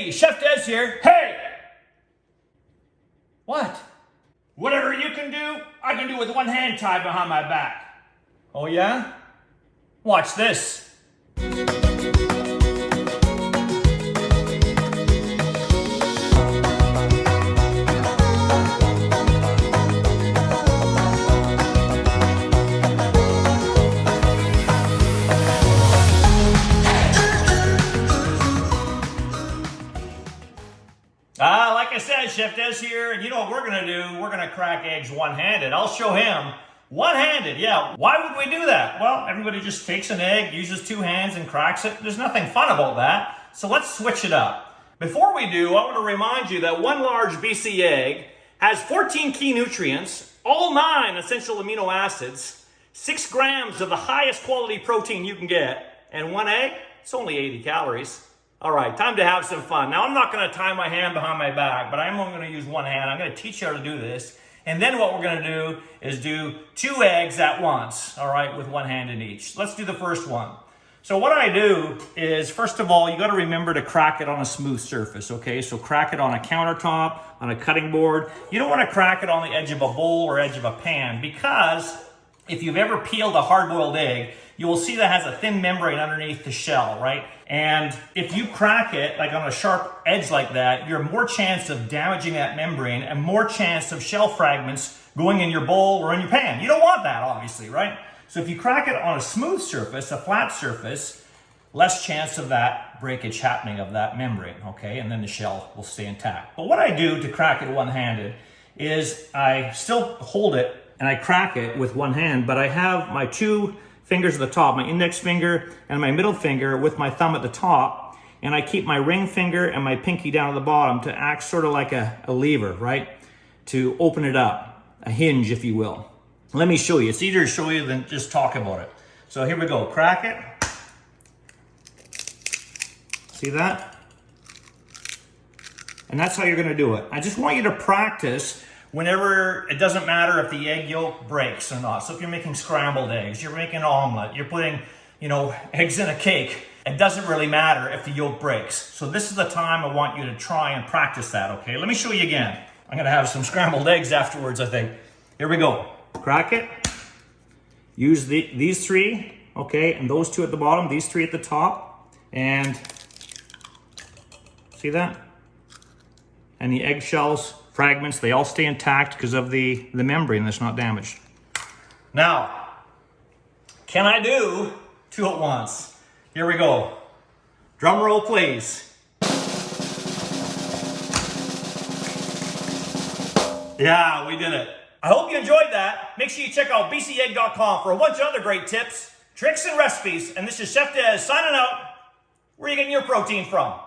Hey, Chef Dez here. Hey! What? Whatever you can do, I can do with one hand tied behind my back. Oh yeah? Watch this. Like I said, Chef Dez here, and you know what we're gonna do? We're gonna crack eggs one-handed. I'll show him one-handed, yeah. Why would we do that? Well, everybody just takes an egg, uses two hands and cracks it. There's nothing fun about that, so let's switch it up. Before we do, I want to remind you that one large BC egg has 14 key nutrients, all 9 essential amino acids, 6 grams of the highest quality protein you can get, and one egg, it's only 80 calories. All right, time to have some fun. Now, I'm not going to tie my hand behind my back, but I'm only going to use one hand. I'm going to teach you how to do this. And then what we're going to do is do 2 eggs at once, all right, with one hand in each. Let's do the first one. So what I do is, first of all, you got to remember to crack it on a smooth surface, okay? So crack it on a countertop, on a cutting board. You don't want to crack it on the edge of a bowl or edge of a pan, because if you've ever peeled a hard-boiled egg, you will see that has a thin membrane underneath the shell, right? And if you crack it like on a sharp edge like that, you're more chance of damaging that membrane and more chance of shell fragments going in your bowl or in your pan. You don't want that, obviously, right? So if you crack it on a smooth surface, a flat surface, less chance of that breakage happening of that membrane, okay? And then the shell will stay intact. But what I do to crack it one-handed is I still hold it and I crack it with one hand, but I have my 2 fingers at the top, my index finger and my middle finger with my thumb at the top, and I keep my ring finger and my pinky down at the bottom to act sort of like a lever, right? To open it up, a hinge, if you will. Let me show you. It's easier to show you than just talk about it. So here we go. Crack it. See that? And that's how you're going to do it. I just want you to practice whenever, it doesn't matter if the egg yolk breaks or not. So if you're making scrambled eggs, you're making an omelet, you're putting, eggs in a cake, it doesn't really matter if the yolk breaks. So this is the time I want you to try and practice that, okay? Let me show you again. I'm gonna have some scrambled eggs afterwards, I think. Here we go. Crack it. Use these 3, okay, and those 2 at the bottom, these 3 at the top. And see that? And the eggshells, fragments, they all stay intact because of the membrane that's not damaged. Now, can I do 2 at once? Here we go. Drum roll, please. Yeah, we did it. I hope you enjoyed that. Make sure you check out bcegg.com for a bunch of other great tips, tricks, and recipes. And this is Chef Dez signing out. Where are you getting your protein from?